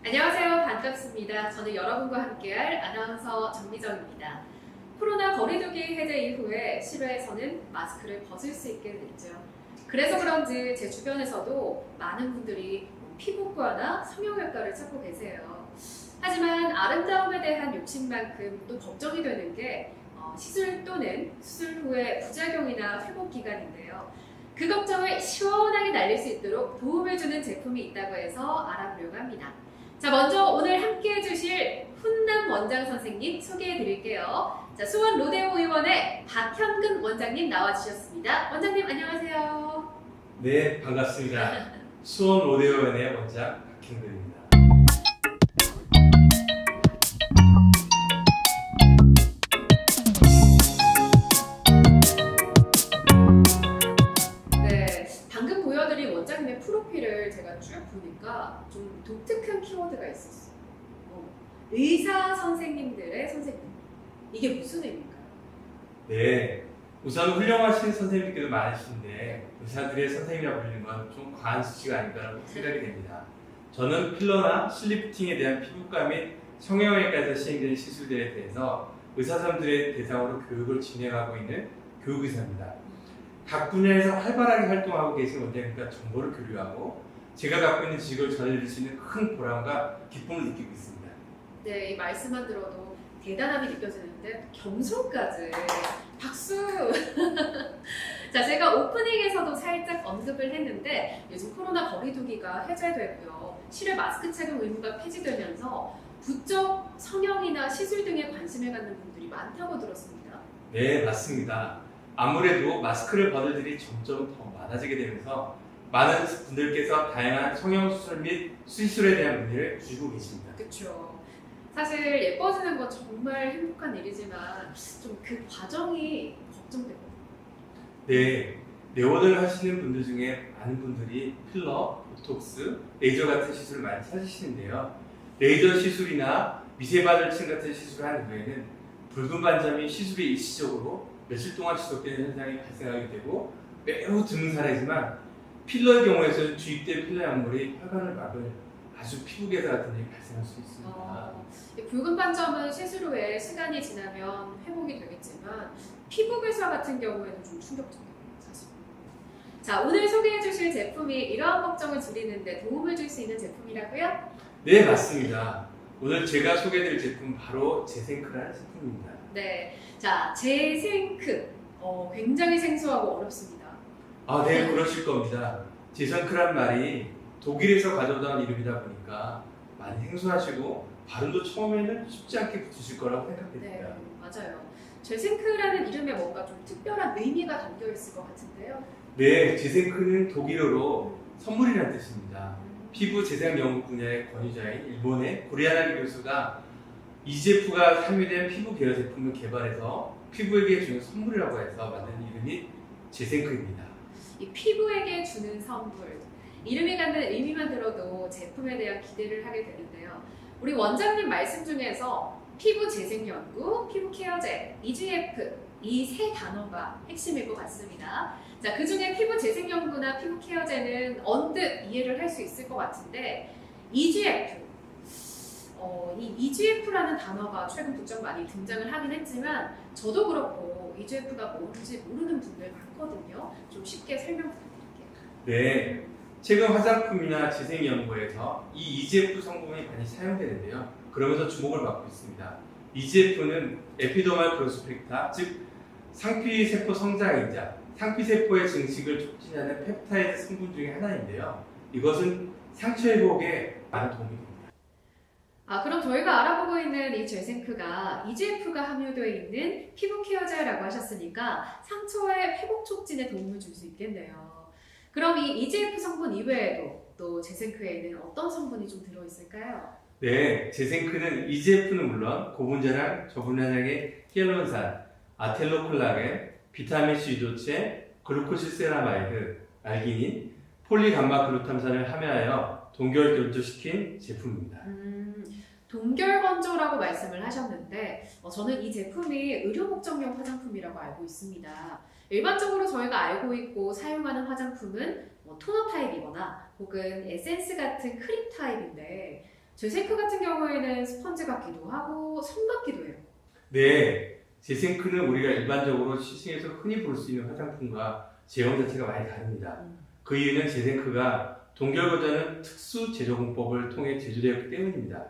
안녕하세요. 반갑습니다. 저는 여러분과 함께할 아나운서 정미정입니다. 코로나 거리두기 해제 이후에 실외에서는 마스크를 벗을 수 있게 됐죠. 그래서 그런지 제 주변에서도 많은 분들이 피부과나 성형외과를 찾고 계세요. 하지만 아름다움에 대한 욕심만큼 또 걱정이 되는 게 시술 또는 수술 후의 부작용이나 회복 기간인데요. 그 걱정을 시원하게 날릴 수 있도록 도움을 주는 제품이 있다고 해서 알아보려고 합니다. 자, 먼저 오늘 함께 해주실 훈남 원장 선생님 소개해 드릴게요. 자, 수원 로데오 의원의 박현근 원장님 나와주셨습니다. 원장님 안녕하세요. 네, 반갑습니다. 수원 로데오연의 원장 박현근입니다. 네, 방금 보여드린 원장님의 프로필을 제가 쭉 보니까 좀 독특한 키워드가 있었어요. 의사 선생님들의 선생님. 이게 무슨 의미인가요? 네, 우선 훌륭하신 선생님들께도 많으신데 의사들의 선생님이라고 불리는 건 좀 과한 수치가 아닌가라고 생각이 됩니다. 저는 필러나 실리프팅에 대한 피부과 및 성형외과에서 시행되는 시술들에 대해서 의사선생님들의 대상으로 교육을 진행하고 있는 교육의사입니다. 각 분야에서 활발하게 활동하고 계신 원장님과 정보를 교류하고 제가 갖고 있는 지식을 전해드릴 수 있는 큰 보람과 기쁨을 느끼고 있습니다. 네, 이 말씀만 들어도 대단함이 느껴지는데 겸손까지 박수! 자, 제가 오프닝에서도 살짝 언급을 했는데 요즘 코로나 거리두기가 해제되고요. 실외 마스크 착용 의무가 폐지되면서 부쩍 성형이나 시술 등에 관심을 갖는 분들이 많다고 들었습니다. 네, 맞습니다. 아무래도 마스크를 받을 일이 점점 더 많아지게 되면서 많은 분들께서 다양한 성형수술 및 수술에 대한 문의를 주시고 계십니다. 그렇죠. 사실 예뻐지는 건 정말 행복한 일이지만 좀 그 과정이 걱정되거든요. 네, 네오들 하시는 분들 중에 많은 분들이 필러, 보톡스, 레이저 같은 시술을 많이 찾으시는데요. 레이저 시술이나 미세바늘침 같은 시술을 한 후에는 붉은 반점이 시술이 일시적으로 며칠 동안 지속되는 현상이 발생하게 되고 매우 드문 사례지만 필러의 경우에서는 주입된 필러 약물이 혈관을 막을 아주 피부 괴사 같은 일이 발생할 수 있습니다. 이 붉은 반점은 시술 후에 시간이 지나면 회복이 되겠지만 피부 괴사 같은 경우에는 좀 충격적이에요, 사실. 자, 오늘 소개해 주실 제품이 이러한 걱정을 줄이는데 도움을 줄 수 있는 제품이라고요? 네, 맞습니다. 오늘 제가 소개해드릴 제품 바로 제생크라는 제품입니다. 네. 자, 제생크. 굉장히 생소하고 어렵습니다. 아, 네, 그러실 겁니다. 제생크란 말이 독일에서 가져온 이름이다 보니까 많이 생소하시고 발음도 처음에는 쉽지 않게 붙으실 거라고 네, 생각됩니다. 맞아요. 제생크라는 이름에 뭔가 좀 특별한 의미가 담겨 있을 것 같은데요. 네, 제생크는 독일어로 선물이라는 뜻입니다. 피부 제생 연구 분야의 권위자인 일본의 고리아나기 교수가 EGF가 함유된 피부 계열 제품을 개발해서 피부에게 주는 선물이라고 해서 만든 이름이 제생크입니다. 이 피부에게 주는 선물. 이름이 갖는 의미만 들어도 제품에 대한 기대를 하게 되는데요. 우리 원장님 말씀 중에서 피부 재생 연구, 피부 케어제, EGF 이 세 단어가 핵심일 것 같습니다. 자, 그 중에 피부 재생 연구나 피부 케어제는 언뜻 이해를 할 수 있을 것 같은데 EGF 이 EGF라는 단어가 최근 부쩍 많이 등장을 하긴 했지만 저도 그렇고 EGF가 뭔지 모르는 분들 많거든요. 좀 쉽게 설명 부탁드릴게요. 네, 최근 화장품이나 재생 연구에서 이 EGF 성분이 많이 사용되는데요. 그러면서 주목을 받고 있습니다. EGF는 에피더멀 그로스 팩터, 즉 상피세포 성장인자, 상피세포의 증식을 촉진하는 펩타이드 성분 중에 하나인데요. 이것은 상처 회복에 많은 도움이 됩니다. 그럼 저희가 알아보고 있는 이 제생크가 EGF가 함유되어 있는 피부 케어제라고 하셨으니까 상처의 회복 촉진에 도움을 줄 수 있겠네요. 그럼 이 EGF 성분 이외에도 또 제생크에는 어떤 성분이 좀 들어있을까요? 네, 제생크는 EGF는 물론 고분자랑 저분자량의 히알루론산, 아텔로콜라겐, 비타민C 유조체, 글루코실세라마이드, 알기닌, 폴리감마글루탐산을 함유하여 동결 결조시킨 제품입니다. 동결건조라고 말씀을 하셨는데 저는 이 제품이 의료 목적용 화장품이라고 알고 있습니다. 일반적으로 저희가 알고 있고 사용하는 화장품은 토너 타입이거나 혹은 에센스 같은 크림 타입인데 재생크 같은 경우에는 스펀지 같기도 하고 솜 같기도 해요. 네, 재생크는 우리가 일반적으로 시중에서 흔히 볼 수 있는 화장품과 제형 자체가 많이 다릅니다. 그 이유는 재생크가 동결과자는 특수 제조 공법을 통해 제조되었기 때문입니다.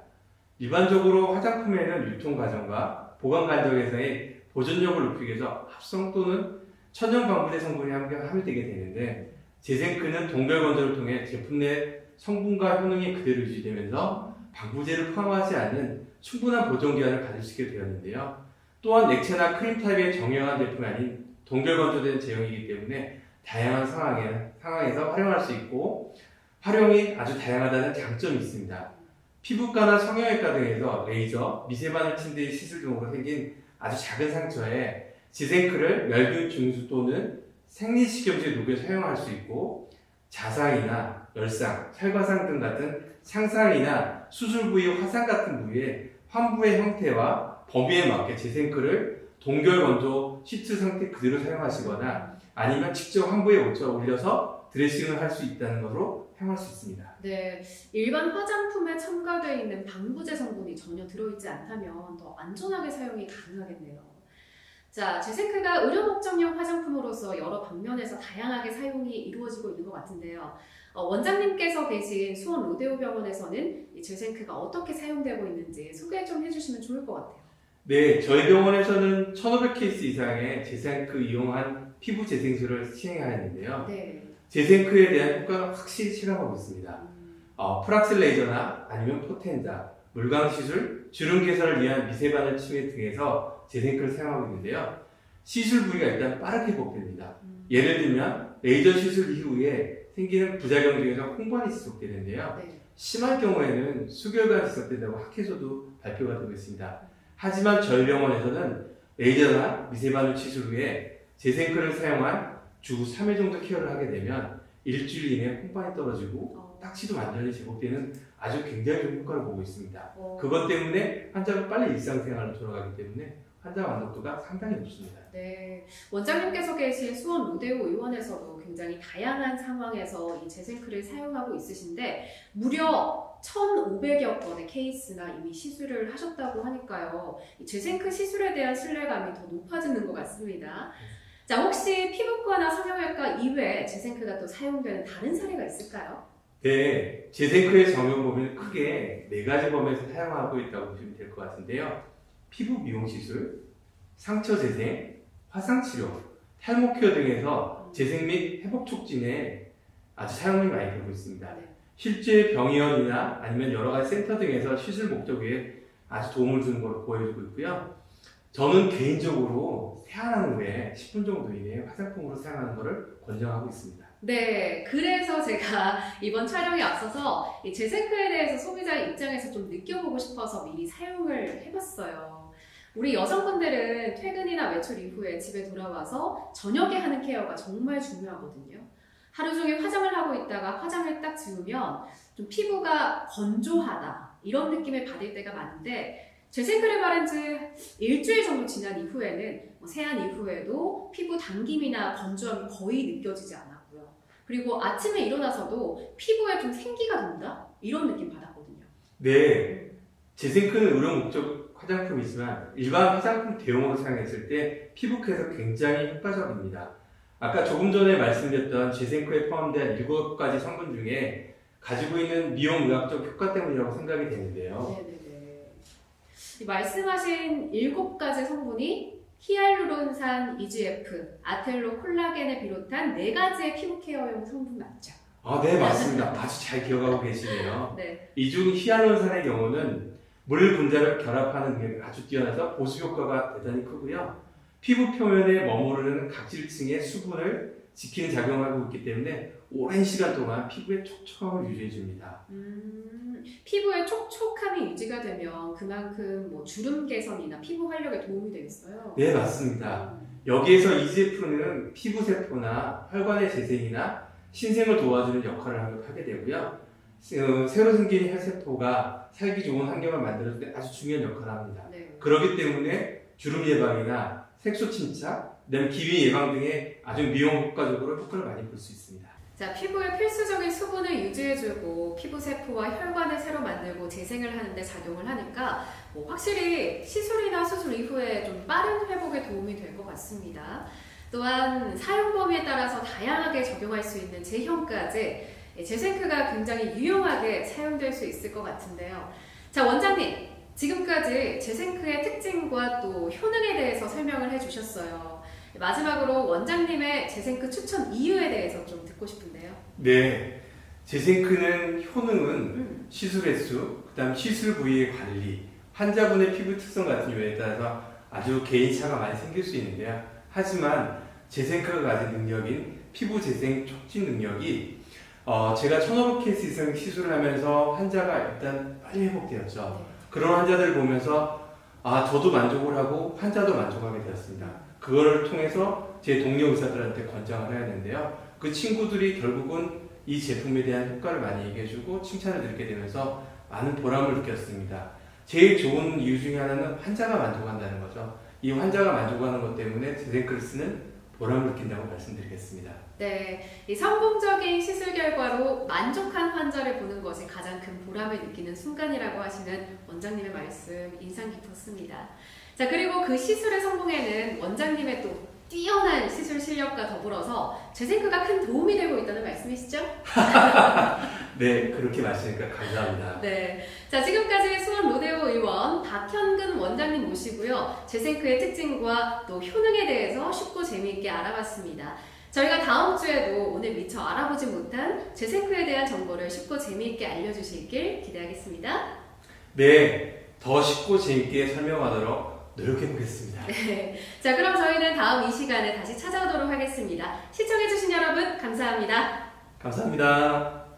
일반적으로 화장품에는 유통 과정과 보관 과정에서의 보존력을 높이기 위해서 합성 또는 천연 방부제 성분이 함유되게 되는데, 재생크는 동결 건조를 통해 제품 내 성분과 효능이 그대로 유지되면서 방부제를 포함하지 않는 충분한 보존 기간을 가질 수 있게 되었는데요. 또한 액체나 크림 타입의 정형한 제품이 아닌 동결 건조된 제형이기 때문에 다양한 상황에서 활용할 수 있고, 활용이 아주 다양하다는 장점이 있습니다. 피부과나 성형외과 등에서 레이저, 미세바늘 침대 시술 등으로 생긴 아주 작은 상처에 재생크를 멸균 중수 또는 생리식염제 녹여 사용할 수 있고, 자상이나 열상, 혈과상 등 같은 상상이나 수술 부위, 화상 같은 부위에 환부의 형태와 범위에 맞게 재생크를 동결 건조 시트 상태 그대로 사용하시거나 아니면 직접 환부에 올려서 드레싱을 할 수 있다는 것으로 사용할 수 있습니다. 네, 일반 화장품에 첨가되어 있는 방부제 성분이 전혀 들어있지 않다면 더 안전하게 사용이 가능하겠네요. 자, 재생크가 의료 목적용 화장품으로서 여러 방면에서 다양하게 사용이 이루어지고 있는 것 같은데요. 원장님께서 계신 수원 로데오 병원에서는 이 재생크가 어떻게 사용되고 있는지 소개 좀 해주시면 좋을 것 같아요. 네, 저희 병원에서는 1,500케이스 이상의 재생크 이용한 피부 재생술을 시행하였는데요. 네. 재생크에 대한 효과를 확실히 체감하고 있습니다. 프락스 레이저나 아니면 포텐자, 물광 시술, 주름 개선을 위한 미세바늘 침해 등에서 재생크를 사용하고 있는데요. 시술 부위가 일단 빠르게 회복됩니다. 예를 들면 레이저 시술 이후에 생기는 부작용 중에서 홍반이 지속되는데요. 네. 심할 경우에는 수개월간 지속된다고 학회에서도 발표가 되고 있습니다. 하지만 저희 병원에서는 레이저나 미세바늘 시술 후에 재생크를 사용한 주 3회 정도 케어를 하게 되면 일주일 이내에 홍반이 떨어지고 딱지도 완전히 제복되는 아주 굉장히 좋은 효과를 보고 있습니다. 그것 때문에 환자가 빨리 일상생활로 돌아가기 때문에 환자 만족도가 상당히 높습니다. 네, 원장님께서 계신 수원 로데오 의원에서도 굉장히 다양한 상황에서 이 재생크를 사용하고 있으신데 무려 1,500여 건의 케이스나 이미 시술을 하셨다고 하니까요. 이 재생크 시술에 대한 신뢰감이 더 높아지는 것 같습니다. 자, 혹시 피부과나 성형외과 이외에 재생크가 또 사용되는 다른 사례가 있을까요? 네, 재생크의 적용 범위는 크게 4가지 범위에서 사용하고 있다고 보시면 될 것 같은데요. 피부 미용 시술, 상처 재생, 화상 치료, 탈모 케어 등에서 재생 및 회복 촉진에 아주 사용이 많이 되고 있습니다. 네. 실제 병의원이나 아니면 여러 가지 센터 등에서 시술 목적에 아주 도움을 주는 것으로 보여지고 있고요. 저는 개인적으로 세안한 후에 10분 정도 이내에 화장품으로 사용하는 것을 권장하고 있습니다. 네, 그래서 제가 이번 촬영에 앞서서 이 재생크에 대해서 소비자의 입장에서 좀 느껴보고 싶어서 미리 사용을 해봤어요. 우리 여성분들은 퇴근이나 외출 이후에 집에 돌아와서 저녁에 하는 케어가 정말 중요하거든요. 하루 종일 화장을 하고 있다가 화장을 딱 지우면 좀 피부가 건조하다 이런 느낌을 받을 때가 많은데 재생크를 바른 지 일주일 정도 지난 이후에는 세안 이후에도 피부 당김이나 건조함이 거의 느껴지지 않았고요. 그리고 아침에 일어나서도 피부에 좀 생기가 돈다? 이런 느낌 받았거든요. 네, 재생크는 의료 목적 화장품이지만 일반 화장품 대용으로 사용했을 때 피부과에서 굉장히 효과적입니다. 아까 조금 전에 말씀드렸던 재생크에 포함된 7가지 성분 중에 가지고 있는 미용의학적 효과 때문이라고 생각이 되는데요. 네네네. 이 말씀하신 7가지 성분이 히알루론산, EGF, 아텔로 콜라겐을 비롯한 4가지의 피부 케어용 성분 맞죠? 네, 맞습니다. 아주 잘 기억하고 계시네요. 네. 이 중 히알루론산의 경우는 물 분자를 결합하는 능력이 아주 뛰어나서 보수 효과가 대단히 크고요. 피부 표면에 머무르는 각질층의 수분을 지키는 작용을 하고 있기 때문에 오랜 시간 동안 피부의 촉촉함을 유지해 줍니다. 피부의 촉촉함이 유지가 되면 그만큼 주름 개선이나 피부 활력에 도움이 되겠어요? 네, 맞습니다. 여기에서 EGF는 피부 세포나 혈관의 재생이나 신생을 도와주는 역할을 하게 되고요. 새로 생긴 혈세포가 살기 좋은 환경을 만들어줄 때 아주 중요한 역할을 합니다. 네. 그렇기 때문에 주름 예방이나 색소 침착, 그다음에 기미 예방 등의 아주 미용 효과적으로 효과를 많이 볼 수 있습니다. 자, 피부의 필수적인 수분을 유지해주고 피부 세포와 혈관을 새로 만들고 재생을 하는데 작용을 하니까 확실히 시술이나 수술 이후에 좀 빠른 회복에 도움이 될 것 같습니다. 또한 사용 범위에 따라서 다양하게 적용할 수 있는 제형까지 제생크가 굉장히 유용하게 사용될 수 있을 것 같은데요. 자, 원장님, 지금까지 제생크의 특징과 또 효능에 대해서 설명을 해주셨어요. 마지막으로 원장님의 제생크 추천 이유에 대해서 좀 듣고 싶은데요. 네, 제생크는 효능은 시술 횟수, 그다음 시술 부위의 관리, 환자분의 피부 특성 같은 요인에 따라서 아주 개인차가 많이 생길 수 있는데요. 하지만 제생크가 가진 능력인 피부 재생 촉진 능력이 제가 1500케이스 이상 시술을 하면서 환자가 일단 빨리 회복되었죠. 그런 환자들을 보면서 저도 만족을 하고 환자도 만족하게 되었습니다. 그거를 통해서 제 동료 의사들한테 권장을 해야 되는데요. 그 친구들이 결국은 이 제품에 대한 효과를 많이 얘기해주고 칭찬을 듣게 되면서 많은 보람을 느꼈습니다. 제일 좋은 이유 중에 하나는 환자가 만족한다는 거죠. 이 환자가 만족하는 것 때문에 제생크를 쓰는 보람을 느낀다고 말씀드리겠습니다. 네, 이 성공적인 시술 결과로 만족한 환자를 보는 것이 가장 큰 보람을 느끼는 순간이라고 하시는 원장님의 말씀 인상 깊었습니다. 자, 그리고 그 시술의 성공에는 원장님의 또 뛰어난 시술 실력과 더불어서 제생크가 큰 도움이 되고 있다는 말씀이시죠? 네, 그렇게 말씀하니까 감사합니다. 네, 자, 지금까지 수원 로데오 의원 박현근 원장님 모시고요. 제생크의 특징과 또 효능에 대해서 쉽고 재미있게 알아봤습니다. 저희가 다음 주에도 오늘 미처 알아보지 못한 제생크에 대한 정보를 쉽고 재미있게 알려주시길 기대하겠습니다. 네, 더 쉽고 재밌게 설명하도록 노력해보겠습니다. 네, 자, 그럼 저희는 다음 이 시간에 다시 찾아오도록 하겠습니다. 시청해주신 여러분 감사합니다. 감사합니다.